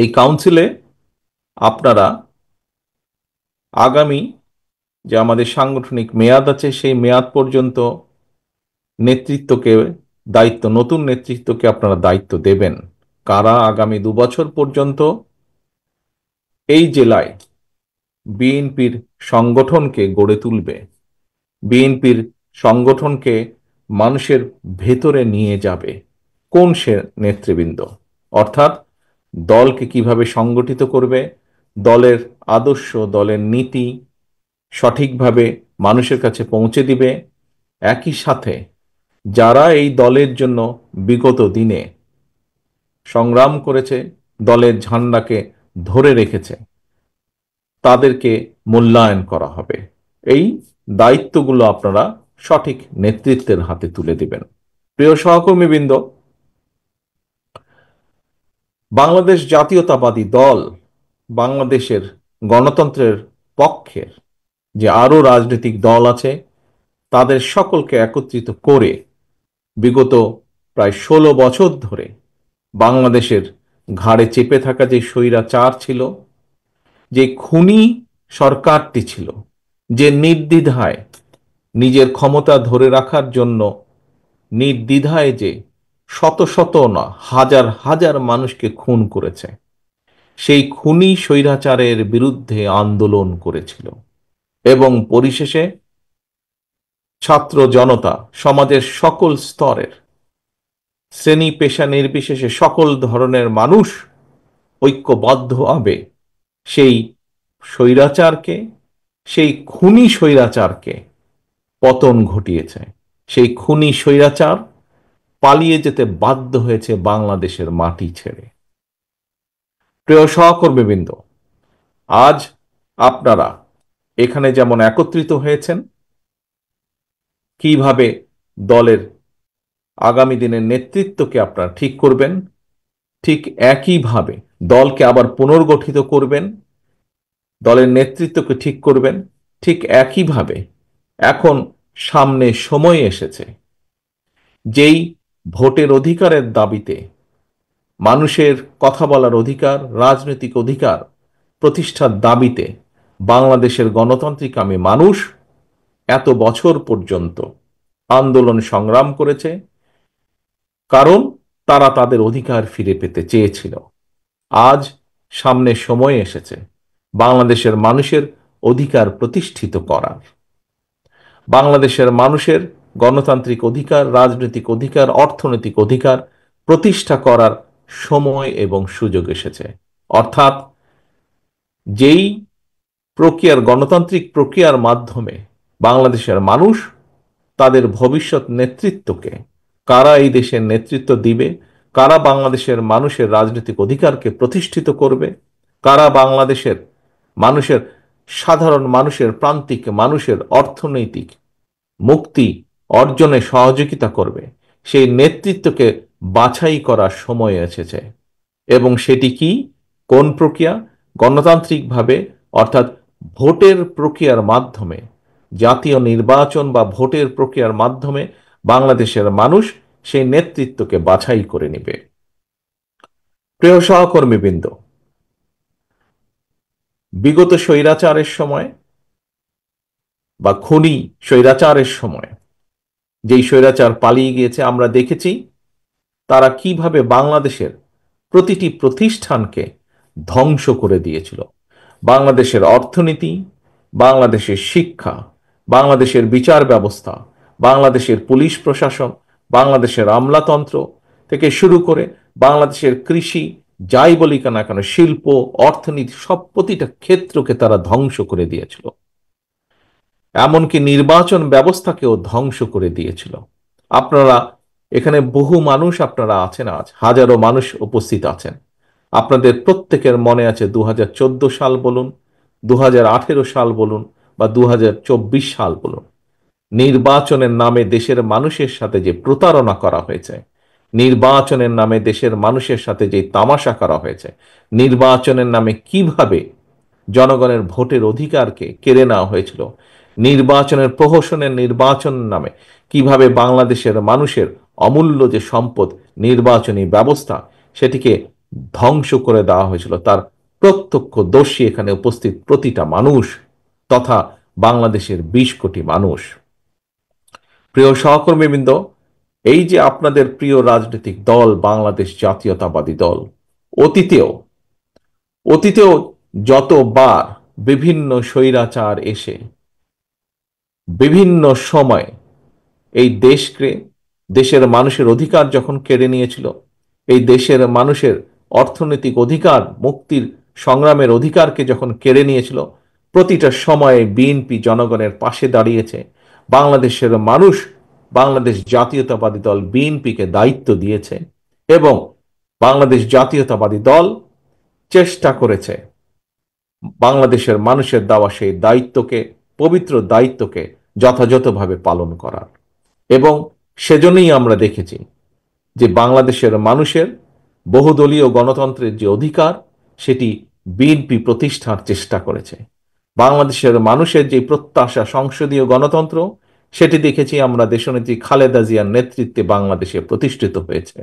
এই কাউন্সিলে আপনারা আগামী যে আমাদের সাংগঠনিক মেয়াদ আছে সেই মেয়াদ পর্যন্ত নেতৃত্বকে নতুন নেতৃত্বকে আপনারা দায়িত্ব দেবেন। কারা আগামী 2 বছর পর্যন্ত এই জেলায় বিএনপির সংগঠনকে গড়ে তুলবে, বিএনপির সংগঠনকে মানুষের ভেতরে নিয়ে যাবে, কোন সে নেতৃবৃন্দ? অর্থাৎ দলকে কিভাবে সংগঠিত করবে, দলের আদর্শ, দলের নীতি সঠিকভাবে মানুষের কাছে পৌঁছে দিবে। একই সাথে যারা এই দলের জন্য বিগত দিনে সংগ্রাম করেছে, দলের ঝান্ডাকে ধরে রেখেছে, তাদেরকে মূল্যায়ন করা হবে। এই দায়িত্বগুলো আপনারা সঠিক নেতৃত্বের হাতে তুলে দিবেন। প্রিয় সহকর্মীবৃন্দ, বাংলাদেশ জাতীয়তাবাদী দল বাংলাদেশের গণতন্ত্রের পক্ষের যে আরো রাজনৈতিক দল আছে তাদের সকলকে একত্রিত করে বিগত প্রায় 16 বছর ধরে বাংলাদেশের ঘাড়ে চেপে থাকা যে স্বৈরাচার ছিল, যে খুনি সরকারটি ছিল, যে নির্দ্বিধায় নিজের ক্ষমতা ধরে রাখার জন্য নির্দ্বিধায় যে শত শত না হাজার হাজার মানুষকে খুন করেছে, সেই খুনি স্বৈরাচারের বিরুদ্ধে আন্দোলন করেছিল এবং পরিশেষে ছাত্র জনতা, সমাজের সকল স্তরের, শ্রেণী পেশা নির্বিশেষে সকল ধরনের মানুষ ঐক্যবদ্ধভাবে সেই স্বৈরাচারকে, সেই খুনি স্বৈরাচারকে পতন ঘটিয়েছে। সেই খুনি স্বৈরাচার পালিয়ে যেতে বাধ্য হয়েছে বাংলাদেশের মাটি ছেড়ে। প্রিয় সহকর্মীবৃন্দ, আজ আপনারা এখানে যেমন একত্রিত হয়েছেন, কিভাবে দলের আগামী দিনের নেতৃত্বকে আপনারা ঠিক করবেন, ঠিক একইভাবে দলকে আবার পুনর্গঠিত করবেন, দলের নেতৃত্বকে ঠিক করবেন, ঠিক একইভাবে এখন সামনে সময় এসেছে যেই ভোটের অধিকারের দাবিতে, মানুষের কথা বলার অধিকার, রাজনৈতিক অধিকার প্রতিষ্ঠার দাবিতে বাংলাদেশের গণতান্ত্রিকামী মানুষ এত বছর পর্যন্ত আন্দোলন সংগ্রাম করেছে, কারণ তারা তাদের অধিকার ফিরে পেতে চেয়েছিল। আজ সামনে সময় এসেছে বাংলাদেশের মানুষের অধিকার প্রতিষ্ঠিত করার, বাংলাদেশের মানুষের গণতান্ত্রিক অধিকার, রাজনৈতিক অধিকার, অর্থনৈতিক অধিকার প্রতিষ্ঠা করার সময় এবং সুযোগ এসেছে। অর্থাৎ যেই গণতান্ত্রিক প্রক্রিয়ার মাধ্যমে বাংলাদেশের মানুষ তাদের ভবিষ্যৎ নেতৃত্বকে, কারা এই দেশের নেতৃত্ব দিবে, কারা বাংলাদেশের মানুষের রাজনৈতিক অধিকারকে প্রতিষ্ঠিত করবে, কারা বাংলাদেশের মানুষের, সাধারণ মানুষের, প্রান্তিক মানুষের অর্থনৈতিক মুক্তি অর্জনে সহযোগিতা করবে, সেই নেতৃত্বকে বাছাই করার সময় এসেছে। এবং সেটি কি, কোন প্রক্রিয়া? গণতান্ত্রিকভাবে, অর্থাৎ ভোটের প্রক্রিয়ার মাধ্যমে, জাতীয় নির্বাচন বা ভোটের প্রক্রিয়ার মাধ্যমে বাংলাদেশের মানুষ সেই নেতৃত্বকে বাছাই করে নেবে। প্রিয় সহকর্মীবৃন্দ, বিগত স্বৈরাচারের সময় বা খুনি স্বৈরাচারের সময় যেই স্বৈরাচার পালিয়ে গিয়েছে, আমরা দেখেছি তারা কিভাবে বাংলাদেশের প্রতিটি প্রতিষ্ঠানকে ধ্বংস করে দিয়েছিল। বাংলাদেশের অর্থনীতি, বাংলাদেশের শিক্ষা, বাংলাদেশের বিচার ব্যবস্থা, বাংলাদেশের পুলিশ প্রশাসন, বাংলাদেশের আমলাতন্ত্র থেকে শুরু করে বাংলাদেশের কৃষি, যাই বলি না কেন, শিল্প, অর্থনীতি, সব প্রতিটা ক্ষেত্রকে তারা ধ্বংস করে দিয়েছিল। এমনকি নির্বাচন ব্যবস্থাকেও ধ্বংস করে দিয়েছিল। আপনারা এখানে বহু মানুষ আপনারা আছেন, আজ হাজারো মানুষ উপস্থিত আছেন। আপনাদের প্রত্যেকের মনে আছে 2014 সাল বলুন, 2018 সাল বলুন বা 2024 সাল বলুন, নির্বাচনের নামে দেশের মানুষের সাথে যে প্রতারণা করা হয়েছে, নির্বাচনের নামে দেশের মানুষের সাথে যে তামাশা করা হয়েছে, নির্বাচনের নামে কিভাবে জনগণের ভোটের অধিকারকে কেড়ে নেওয়া হয়েছিল, নির্বাচনের প্রহসনের নির্বাচন নামে কিভাবে বাংলাদেশের মানুষের অমূল্য যে সম্পদ নির্বাচনী ব্যবস্থা সেটিকে ধ্বংস করে দেওয়া হয়েছিল, তার প্রত্যক্ষদর্শী এখানে উপস্থিত প্রতিটা মানুষ তথা বাংলাদেশের 20 কোটি মানুষ। প্রিয় সহকর্মীবৃন্দ, এই যে আপনাদের প্রিয় রাজনৈতিক দল বাংলাদেশ জাতীয়তাবাদী দল, অতীতেও অতীতেও যতবার বিভিন্ন স্বৈরাচার এসে বিভিন্ন সময় এই দেশকে, দেশের মানুষের অধিকার যখন কেড়ে নিয়েছিল, এই দেশের মানুষের অর্থনৈতিক অধিকার, মুক্তির সংগ্রামের অধিকারকে যখন কেড়ে নিয়েছিল, প্রতিটা সময়ে বিএনপি জনগণের পাশে দাঁড়িয়েছে। বাংলাদেশের মানুষ বাংলাদেশ জাতীয়তাবাদী দল বিএনপিকে দায়িত্ব দিয়েছে এবং বাংলাদেশ জাতীয়তাবাদী দল চেষ্টা করেছে বাংলাদেশের মানুষের দেওয়া সেই দায়িত্বকে, পবিত্র দায়িত্বকে যথাযথভাবে পালন করার। এবং সেজন্যই আমরা দেখেছি যে বাংলাদেশের মানুষের বহুদলীয় গণতন্ত্রের যে অধিকার, সেটি বিএনপি প্রতিষ্ঠার চেষ্টা করেছে। বাংলাদেশের মানুষের যে প্রত্যাশা সংসদীয় গণতন্ত্র, সেটি দেখেছি আমরা দেশনেত্রী খালেদা জিয়ার নেতৃত্বে বাংলাদেশে প্রতিষ্ঠিত হয়েছে।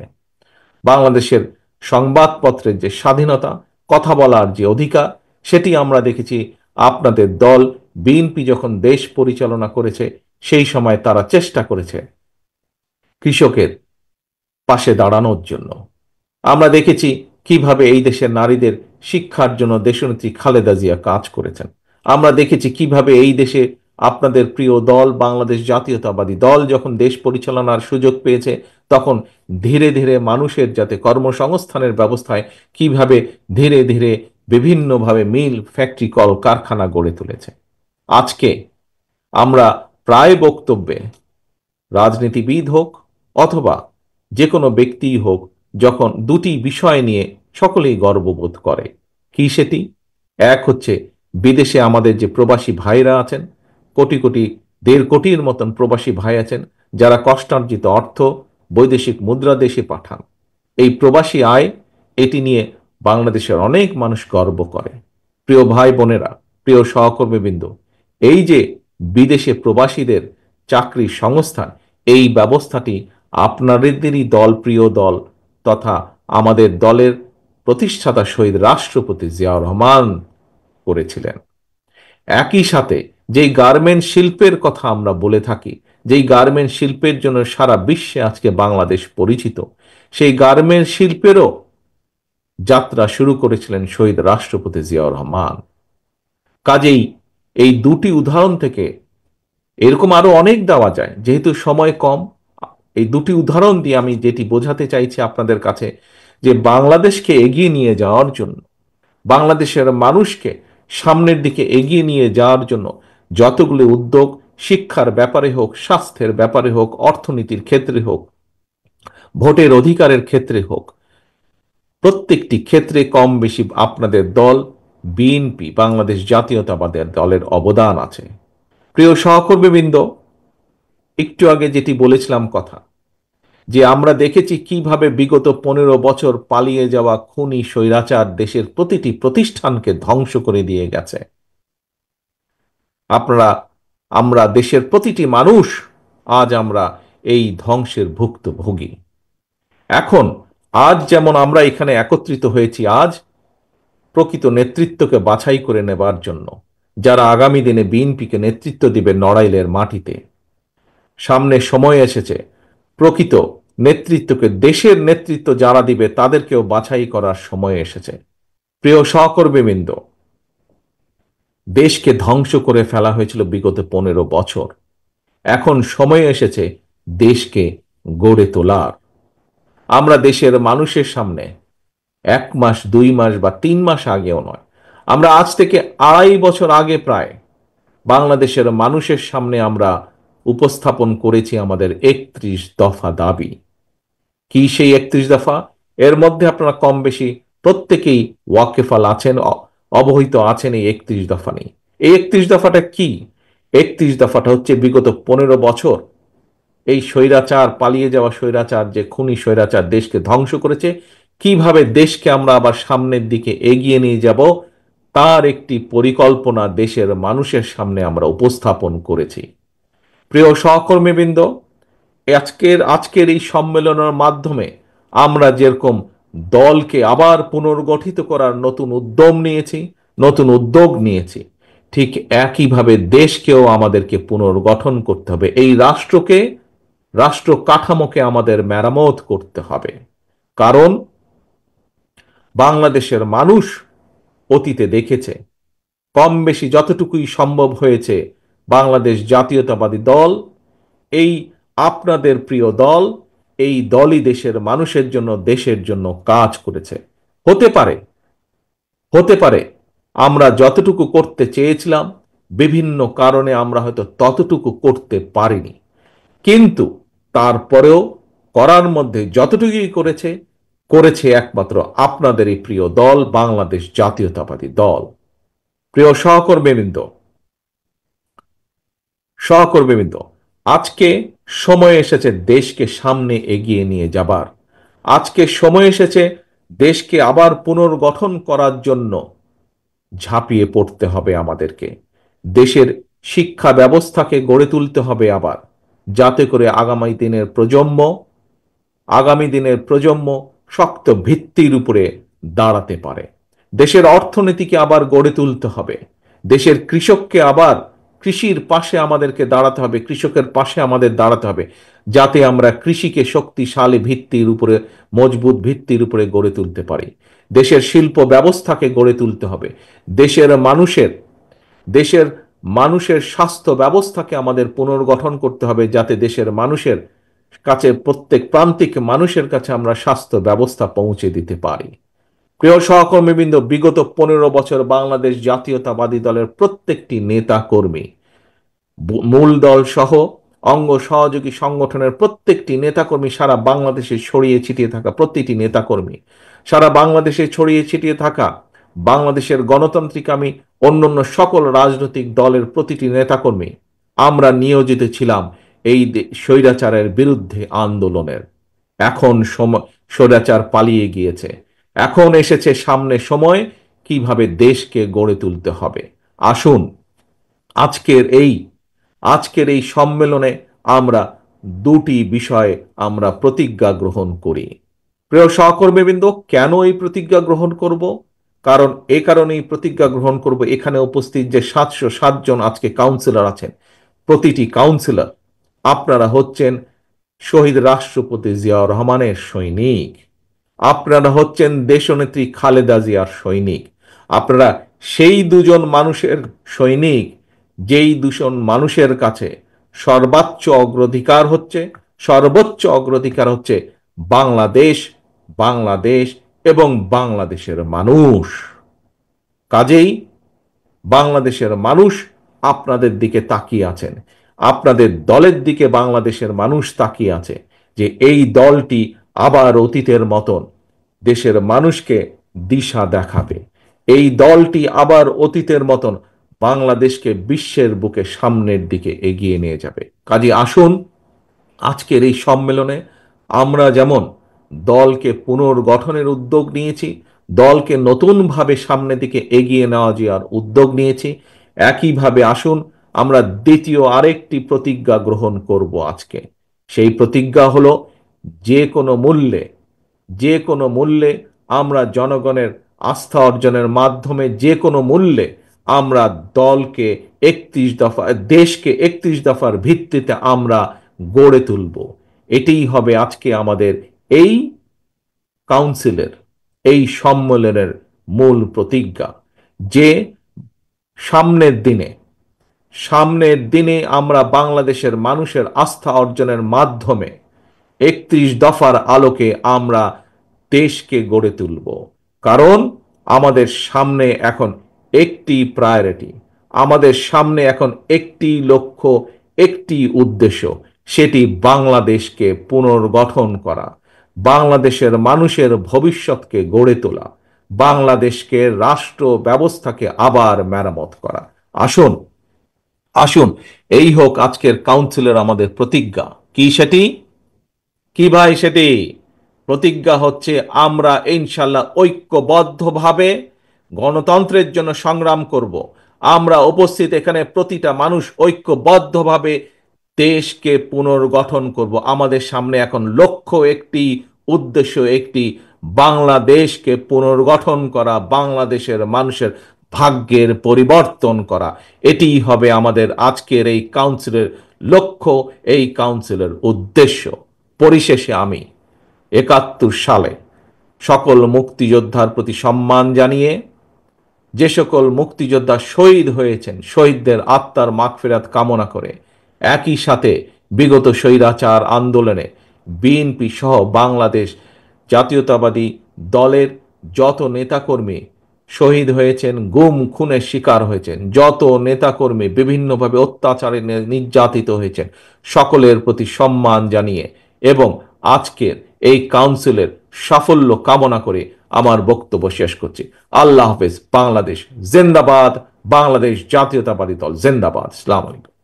বাংলাদেশের সংবাদপত্রের যে স্বাধীনতা, কথা বলার যে অধিকার, সেটি আমরা দেখেছি আপনাদের দল বিএনপি যখন দেশ পরিচালনা করেছে, সেই সময় তারা চেষ্টা করেছে কৃষকের পাশে দাঁড়ানোর জন্য। আমরা দেখেছি কিভাবে এই দেশের নারীদের শিক্ষার জন্য দেশনেত্রী খালেদা জিয়া কাজ করেছেন। আমরা দেখেছি কিভাবে এই দেশে আপনাদের প্রিয় দল বাংলাদেশ জাতীয়তাবাদী দল যখন দেশ পরিচালনার সুযোগ পেয়েছে, তখন ধীরে ধীরে মানুষের যাতে কর্মসংস্থানের ব্যবস্থায় কিভাবে ধীরে ধীরে বিভিন্নভাবে মিল, ফ্যাক্টরি, কল কারখানা গড়ে তুলেছে। আজকে আমরা প্রায় বক্তব্যে রাজনীতিবিদ হোক অথবা যে কোনো ব্যক্তিই হোক, যখন দুটি বিষয় নিয়ে সকলেই গর্ববোধ করে। কি সেটি? এক হচ্ছে বিদেশে আমাদের যে প্রবাসী ভাইরা আছেন, কোটি কোটি, 1.5 কোটির মতন প্রবাসী ভাই আছেন, যারা কষ্টার্জিত অর্থ বৈদেশিক মুদ্রা দেশে পাঠান। এই প্রবাসী আয়, এটি নিয়ে বাংলাদেশের অনেক মানুষ গর্ব করে। প্রিয় ভাই বোনেরা, প্রিয় সহকর্মীবৃন্দ, এই যে বিদেশে প্রবাসীদের চাকরির সংস্থান, এই ব্যবস্থাটি আপনাদেরই দল, প্রিয় দল তথা আমাদের দলের প্রতিষ্ঠাতা শহীদ রাষ্ট্রপতি জিয়াউর রহমান করেছিলেন। একই সাথে যেই গার্মেন্ট শিল্পের কথা আমরা বলে থাকি, যেই গার্মেন্ট শিল্পের জন্য সারা বিশ্বে আজকে বাংলাদেশ পরিচিত, সেই গার্মেন্ট শিল্পেরও যাত্রা শুরু করেছিলেন শহীদ রাষ্ট্রপতি জিয়াউর রহমান। কাজেই এই দুটি উদাহরণ থেকে এরকম আরো অনেক দেওয়া যায়, যেহেতু সময় কম, এই দুটি উদাহরণ দিয়ে আমি যেটি বোঝাতে চাইছি আপনাদের কাছে, যে বাংলাদেশকে এগিয়ে নিয়ে যাওয়ার জন্য, বাংলাদেশের মানুষকে সামনের দিকে এগিয়ে নিয়ে যাওয়ার জন্য যতগুলো উদ্যোগ, শিক্ষার ব্যাপারে হোক, স্বাস্থ্যের ব্যাপারে হোক, অর্থনীতির ক্ষেত্রে হোক, ভোটের অধিকারের ক্ষেত্রে হোক, প্রত্যেকটি ক্ষেত্রে কম বেশি আপনাদের দল বিএনপি, বাংলাদেশ জাতীয়তাবাদী দলের অবদান আছে। প্রিয় সহকর্মীবৃন্দ, একটু আগে যেটি বলেছিলাম কথা, যে আমরা দেখেছি কিভাবে বিগত 15 বছর পালিয়ে যাওয়া খুনি স্বৈরাচার দেশের প্রতিটি প্রতিষ্ঠানকে ধ্বংস করে দিয়ে গেছে। আপনারা, আমরা দেশের প্রতিটি মানুষ আজ আমরা এই ধ্বংসের ভুক্তভোগী। এখন আজ যেমন আমরা এখানে একত্রিত হয়েছি আজ প্রকৃত নেতৃত্বকে বাছাই করে নেবার জন্য, যারা আগামী দিনে বিএনপিকে নেতৃত্ব দিবে নড়াইলের মাটিতে। সামনে সময় এসেছে প্রকৃত নেতৃত্বকে, দেশের নেতৃত্ব যারা দিবে তাদেরকেও বাছাই করার সময় এসেছে। প্রিয় সহকর্মীবৃন্দ, দেশকে ধ্বংস করে ফেলা হয়েছিল বিগত 15 বছর। এখন সময় এসেছে দেশকে গড়ে তোলার। আমরা দেশের মানুষের সামনে 1 মাস, 2 মাস বা 3 মাস আগেও নয়, আমরা আজ থেকে 2.5 বছর আগে প্রায় বাংলাদেশের মানুষের সামনে আমরা উপস্থাপন করেছি আমাদের 31 দফা দাবি। কি সেই 31 দফা? এর মধ্যে আপনারা কম বেশি প্রত্যেকেই ওয়াকেফাল আছেন, অবহিত আছেন এই 31 দফা নেই। এই 31 দফাটা কি? 31 দফাটা হচ্ছে বিগত 15 বছর এই স্বৈরাচার, পালিয়ে যাওয়া স্বৈরাচার, যে খুনি স্বৈরাচার দেশকে ধ্বংস করেছে, কিভাবে দেশকে আমরা আবার সামনের দিকে এগিয়ে নিয়ে যাব, তার একটি পরিকল্পনা দেশের মানুষের সামনে আমরা উপস্থাপন করেছি। প্রিয় সহকর্মীবৃন্দ, আজকের এই সম্মেলনের মাধ্যমে আমরা যেরকম দলকে আবার পুনর্গঠিত করার নতুন উদ্যোগ নিয়েছি, ঠিক একইভাবে দেশকেও আমাদেরকে পুনর্গঠন করতে হবে। এই রাষ্ট্র কাঠামোকে আমাদের মেরামত করতে হবে। কারণ বাংলাদেশের মানুষ অতীতে দেখেছে, কম বেশি যতটুকুই সম্ভব হয়েছে, বাংলাদেশ জাতীয়তাবাদী দল, এই আপনাদের প্রিয় দল, এই দলই দেশের মানুষের জন্য, দেশের জন্য কাজ করেছে। হতে পারে হতে পারে আমরা যতটুকু করতে চেয়েছিলাম, বিভিন্ন কারণে আমরা হয়তো ততটুকু করতে পারিনি, কিন্তু তারপরেও করার মধ্যে যতটুকুই করেছে একমাত্র আপনাদের এই প্রিয় দল, বাংলাদেশ জাতীয়তাবাদী দল। প্রিয় সহকর্মীবৃন্দ, আজকে সময় এসেছে দেশকে সামনে এগিয়ে নিয়ে যাবার। আজকে সময় এসেছে দেশকে আবার পুনর্গঠন করার জন্য ঝাঁপিয়ে পড়তে হবে আমাদেরকে। দেশের শিক্ষা ব্যবস্থাকে গড়ে তুলতে হবে আবার, যাতে করে আগামী দিনের প্রজন্ম শক্ত ভিত্তির উপরে দাঁড়াতে পারে। দেশের অর্থনীতিকে আবার গড়ে তুলতে হবে। দেশের কৃষির পাশে আমাদেরকে দাঁড়াতে হবে, কৃষকের পাশে আমাদের দাঁড়াতে হবে, যাতে আমরা কৃষিকে শক্তিশালী মজবুত ভিত্তির উপরে গড়ে তুলতে পারি। দেশের শিল্প ব্যবস্থাকে গড়ে তুলতে হবে। দেশের মানুষের দেশের মানুষের স্বাস্থ্য ব্যবস্থাকে আমাদের পুনর্গঠন করতে হবে, যাতে দেশের মানুষের কাছে, প্রত্যেক প্রান্তিক মানুষের কাছে আমরা স্বাস্থ্য ব্যবস্থা পৌঁছে দিতে পারি। প্রিয় সহকর্মীবৃন্দ, বিগত 15 বছর বাংলাদেশ জাতীয়তাবাদী দলের প্রত্যেকটি নেতা কর্মী, মূল দল সহ অঙ্গ সহযোগী সংগঠনের প্রত্যেকটি নেতাকর্মী, সারা বাংলাদেশে ছড়িয়ে ছিটিয়ে থাকা প্রতিটি নেতাকর্মী, সারা বাংলাদেশে ছড়িয়ে ছিটিয়ে থাকা বাংলাদেশের গণতান্ত্রিকামী অন্যান্য সকল রাজনৈতিক দলের প্রতিটি নেতাকর্মী, আমরা নিয়োজিত ছিলাম এই স্বৈরাচারের বিরুদ্ধে আন্দোলনের। এখন স্বৈরাচার পালিয়ে গিয়েছে। এখন এসেছে সামনে সময় কিভাবে দেশকে গড়ে তুলতে হবে। আসুন আজকের এই সম্মেলনে আমরা দুটি বিষয়ে আমরা প্রতিজ্ঞা গ্রহণ করি। প্রিয় সহকর্মীবৃন্দ, কেন এই প্রতিজ্ঞা গ্রহণ করব? কারণ এই কারণেই প্রতিজ্ঞা গ্রহণ করব, এখানে উপস্থিত যে 707 জন আজকে কাউন্সিলর আছেন, প্রতিটি কাউন্সিলর আপনারা হচ্ছেন শহীদ রাষ্ট্রপতি জিয়াউর রহমানের সৈনিক। আপনারা হচ্ছেন দেশনেত্রী খালেদা জিয়ার সৈনিক। আপনারা সেই দুজন মানুষের সৈনিক, যেই দুজন মানুষের কাছে সর্বোচ্চ অগ্রাধিকার হচ্ছে বাংলাদেশ, বাংলাদেশ এবং বাংলাদেশের মানুষ। কাজেই বাংলাদেশের মানুষ আপনাদের দিকে তাকিয়ে আছেন, আপনাদের দলের দিকে বাংলাদেশের মানুষ তাকিয়ে আছে, যে এই দলটি আবার অতীতের মতন দেশের মানুষকে দিশা দেখাবে। এই দলটি আবার অতীতের মতন বাংলাদেশকে বিশ্বের বুকে সামনের দিকে এগিয়ে নিয়ে যাবে। কাজে আসুন, আজকের এই সম্মেলনে আমরা যেমন দলকে পুনর্গঠনের উদ্যোগ নিয়েছি, দলকে নতুনভাবে সামনের দিকে এগিয়ে নেওয়া যাওয়ার উদ্যোগ নিয়েছি, একইভাবে আসুন আমরা দ্বিতীয় আরেকটি প্রতিজ্ঞা গ্রহণ করব আজকে। সেই প্রতিজ্ঞা হলো, যে কোনো মূল্যে আমরা জনগণের আস্থা অর্জনের মাধ্যমে যে কোনো মূল্যে আমরা দেশকে 31 দফার ভিত্তিতে আমরা গড়ে তুলব। এটিই হবে আজকে আমাদের এই কাউন্সিলের, এই সম্মেলনের মূল প্রতিজ্ঞা, যে সামনের দিনে আমরা বাংলাদেশের মানুষের আস্থা অর্জনের মাধ্যমে 31 দফার আলোকে আমরা দেশকে গড়ে তুলব। কারণ আমাদের সামনে এখন একটি প্রায়োরিটি, আমাদের সামনে এখন একটি লক্ষ্য, একটি উদ্দেশ্য, সেটি বাংলাদেশকে পুনর্গঠন করা, বাংলাদেশের মানুষের ভবিষ্যৎকে গড়ে তোলা, বাংলাদেশকে রাষ্ট্র ব্যবস্থাকে আবার মেরামত করা। আসুন আসুন এই হোক আজকের কাউন্সিলের আমাদের প্রতিজ্ঞা। কি ভাই সেটি? প্রতিজ্ঞা হচ্ছে, আমরা ইনশাল্লাহ ঐক্যবদ্ধভাবে গণতন্ত্রের জন্য সংগ্রাম করব। আমরা উপস্থিত এখানে প্রতিটা মানুষ ঐক্যবদ্ধভাবে দেশকে পুনর্গঠন করব। আমাদের সামনে এখন লক্ষ্য একটি, উদ্দেশ্য একটি, বাংলাদেশকে পুনর্গঠন করা, বাংলাদেশের মানুষের ভাগ্যের পরিবর্তন করা, এটিই হবে আমাদের আজকের এই কাউন্সিলের লক্ষ্য, এই কাউন্সিলের উদ্দেশ্য। পরিশেষে আমি ৭১ সালে সকল মুক্তিযোদ্ধার প্রতি সম্মান জানিয়ে, যে সকল মুক্তিযোদ্ধা শহীদ হয়েছেন, শহীদদের আত্মার মাগফিরাত কামনা করে, একই সাথে বিগত স্বৈরাচার আন্দোলনে বিএনপি সহ বাংলাদেশ জাতীয়তাবাদী দলের যত নেতাকর্মী শহীদ হয়েছেন, গুম খুনের শিকার হয়েছেন, যত নেতাকর্মী বিভিন্নভাবে অত্যাচারে নির্যাতিত হয়েছেন, সকলের প্রতি সম্মান জানিয়ে এবং আজকের এই কাউন্সিলের সাফল্য কামনা করে আমার বক্তব্য শেষ করছি। আল্লাহ হাফেজ। বাংলাদেশ জিন্দাবাদ, বাংলাদেশ জাতীয়তাবাদী দল জিন্দাবাদ। আসসালামু আলাইকুম।